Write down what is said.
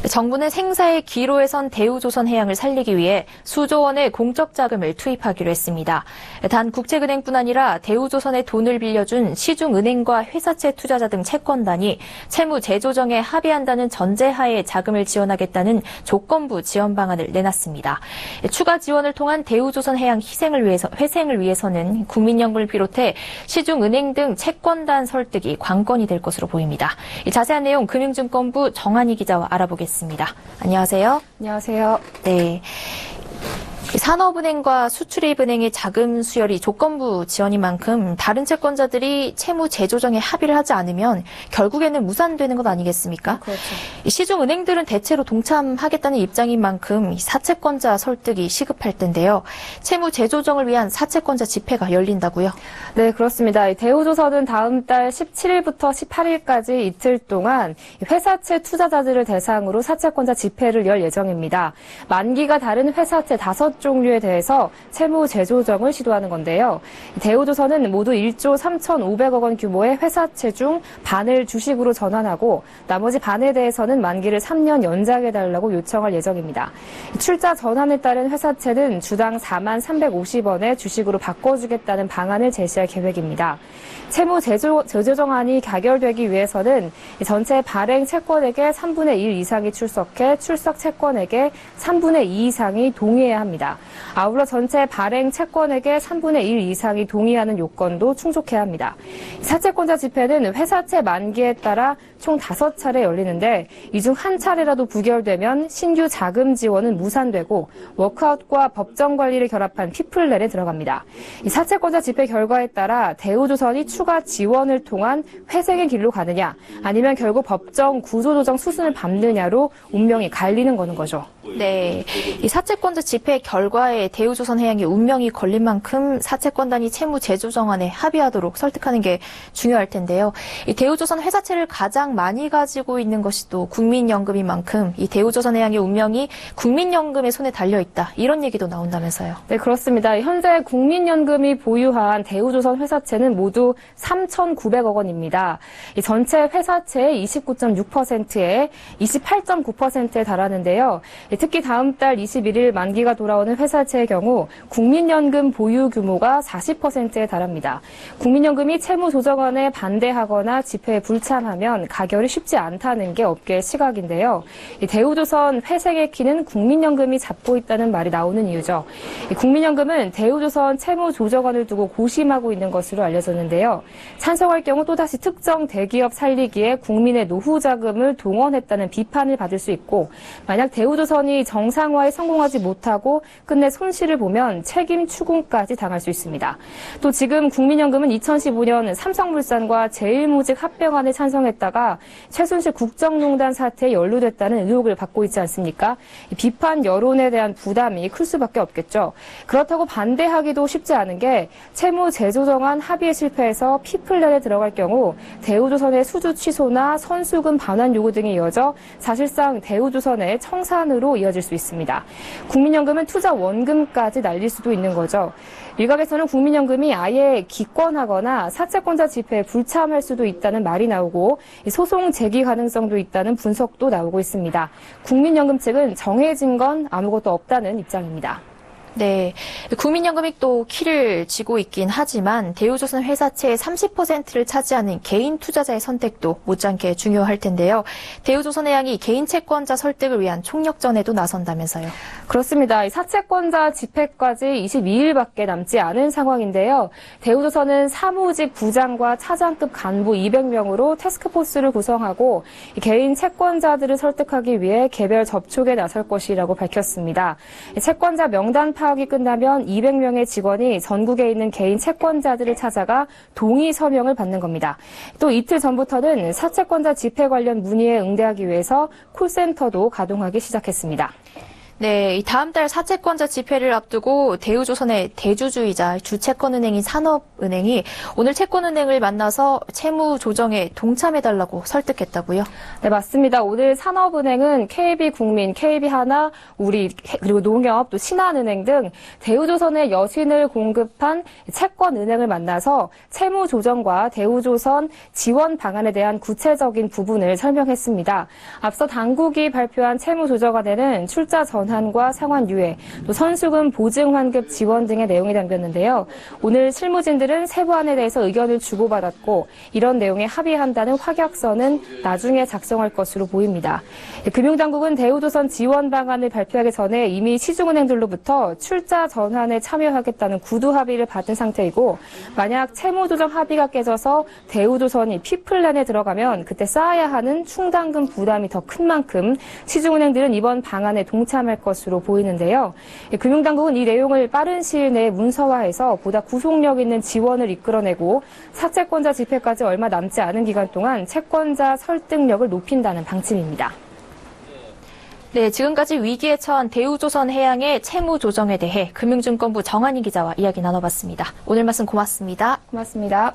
정부는 생사의 기로에 선 대우조선해양을 살리기 위해 수조 원의 공적 자금을 투입하기로 했습니다. 단 국책은행뿐 아니라 대우조선에 돈을 빌려준 시중은행과 회사채 투자자 등 채권단이 채무 재조정에 합의한다는 전제하에 자금을 지원하겠다는 조건부 지원 방안을 내놨습니다. 추가 지원을 통한 대우조선해양 회생을 위해서는 국민연금을 비롯해 시중은행 등 채권단 설득이 관건이 될 것으로 보입니다. 자세한 내용 금융증권부 정한희 기자와 알아보겠습니다. 안녕하세요. 안녕하세요. 네. 산업은행과 수출입은행의 자금 수혈이 조건부 지원인 만큼 다른 채권자들이 채무 재조정에 합의를 하지 않으면 결국에는 무산되는 것 아니겠습니까? 그렇죠. 시중은행들은 대체로 동참하겠다는 입장인 만큼 사채권자 설득이 시급할 텐데요. 채무 재조정을 위한 사채권자 집회가 열린다고요? 네, 그렇습니다. 대우조선은 다음 달 17일부터 18일까지 이틀 동안 회사채 투자자들을 대상으로 사채권자 집회를 열 예정입니다. 만기가 다른 회사채 5종류에 대해서 채무 재조정을 시도하는 건데요. 대우조선은 모두 1조 3,500억 원 규모의 회사채 중 반을 주식으로 전환하고 나머지 반에 대해서는 만기를 3년 연장해달라고 요청할 예정입니다. 출자 전환에 따른 회사채는 주당 43,350원에 주식으로 바꿔주겠다는 방안을 제시할 계획입니다. 채무 재조정안이 가결되기 위해서는 전체 발행 채권액의 3분의 1 이상이 출석해 출석 채권액의 3분의 2 이상이 동의해야 합니다. 아울러 전체 발행 채권액의 3분의 1 이상이 동의하는 요건도 충족해야 합니다. 사채권자 집회는 회사채 만기에 따라 총 5차례 열리는데 이 중 한 차례라도 부결되면 신규 자금 지원은 무산되고 워크아웃과 법정 관리를 결합한 피플랜에 들어갑니다. 이 사채권자 집회 결과에 따라 대우조선이 추가 지원을 통한 회생의 길로 가느냐 아니면 결국 법정 구조조정 수순을 밟느냐로 운명이 갈리는 거는 거죠. 네, 이 사채권자 집회 결과에 대우조선해양의 운명이 걸린 만큼 사채권단이 채무 재조정안에 합의하도록 설득하는 게 중요할 텐데요. 이 대우조선 회사채를 가장 많이 가지고 있는 것이 또 국민연금인 만큼 이 대우조선해양의 운명이 국민연금의 손에 달려있다. 이런 얘기도 나온다면서요. 네, 그렇습니다. 현재 국민연금이 보유한 대우조선 회사채는 모두 3,900억 원입니다. 이 전체 회사채의 29.6%에 28.9%에 달하는데요. 특히 다음 달 21일 만기가 돌아오는 회사채의 경우 국민연금 보유 규모가 40%에 달합니다. 국민연금이 채무 조정안에 반대하거나 집회에 불참하면 가결이 쉽지 않다는 게 업계의 시각인데요. 대우조선 회생의 키는 국민연금이 잡고 있다는 말이 나오는 이유죠. 국민연금은 대우조선 채무 조정안을 두고 고심하고 있는 것으로 알려졌는데요. 찬성할 경우 또다시 특정 대기업 살리기에 국민의 노후 자금을 동원했다는 비판을 받을 수 있고 만약 대우조선이 정상화에 성공하지 못하고 끝내 손실을 보면 책임 추궁까지 당할 수 있습니다. 또 지금 국민연금은 2015년 삼성물산과 제일모직 합병안에 찬성했다가 최순실 국정농단 사태에 연루됐다는 의혹을 받고 있지 않습니까? 비판 여론에 대한 부담이 클 수밖에 없겠죠. 그렇다고 반대하기도 쉽지 않은 게 채무 재조정안 합의에 실패해서 피플랜에 들어갈 경우 대우조선의 수주 취소나 선수금 반환 요구 등이 이어져 사실상 대우조선의 청산으로 이어질 수 있습니다. 국민연금은 투자 원금까지 날릴 수도 있는 거죠. 일각에서는 국민연금이 아예 기권하거나 사채권자 집회에 불참할 수도 있다는 말이 나오고 소송 제기 가능성도 있다는 분석도 나오고 있습니다. 국민연금 측은 정해진 건 아무것도 없다는 입장입니다. 네, 국민연금이 또 키를 쥐고 있긴 하지만 대우조선 회사채의 30%를 차지하는 개인 투자자의 선택도 못지않게 중요할 텐데요. 대우조선해양이 개인 채권자 설득을 위한 총력전에도 나선다면서요. 그렇습니다. 사채권자 집회까지 22일밖에 남지 않은 상황인데요. 대우조선은 사무직 부장과 차장급 간부 200명으로 태스크포스를 구성하고 개인 채권자들을 설득하기 위해 개별 접촉에 나설 것이라고 밝혔습니다. 채권자 명단 파악이 끝나면 200명의 직원이 전국에 있는 개인 채권자들을 찾아가 동의 서명을 받는 겁니다. 또 이틀 전부터는 사채권자 집회 관련 문의에 응대하기 위해서 콜센터도 가동하기 시작했습니다. 네, 이 다음 달 사채권자 집회를 앞두고 대우조선의 대주주이자 주채권은행인 산업은행이 오늘 채권은행을 만나서 채무 조정에 동참해달라고 설득했다고요? 네, 맞습니다. 오늘 산업은행은 KB국민, KB하나, 우리, 그리고 농협, 또 신한은행 등 대우조선의 여신을 공급한 채권은행을 만나서 채무 조정과 대우조선 지원 방안에 대한 구체적인 부분을 설명했습니다. 앞서 당국이 발표한 채무 조정안에는 출자 전환과 상환 유예, 또 선수금 보증 환급 지원 등의 내용이 담겼는데요. 오늘 실무진들은 세부안에 대해서 의견을 주고받았고 이런 내용에 합의한다는 확약서는 나중에 작성할 것으로 보입니다. 금융당국은 대우조선 지원 방안을 발표하기 전에 이미 시중은행들로부터 출자 전환에 참여하겠다는 구두 합의를 받은 상태이고 만약 채무조정 합의가 깨져서 대우조선이 P플랜에 들어가면 그때 쌓아야 하는 충당금 부담이 더 큰 만큼 시중은행들은 이번 방안에 동참할 것으로 보이는데요. 금융당국은 이 내용을 빠른 시일 내에 문서화해서 보다 구속력 있는 지원을 이끌어내고 사채권자 집회까지 얼마 남지 않은 기간 동안 채권자 설득력을 높인다는 방침입니다. 네, 지금까지 위기에 처한 대우조선해양의 채무 조정에 대해 금융증권부 정한희 기자와 이야기 나눠봤습니다. 오늘 말씀 고맙습니다. 고맙습니다.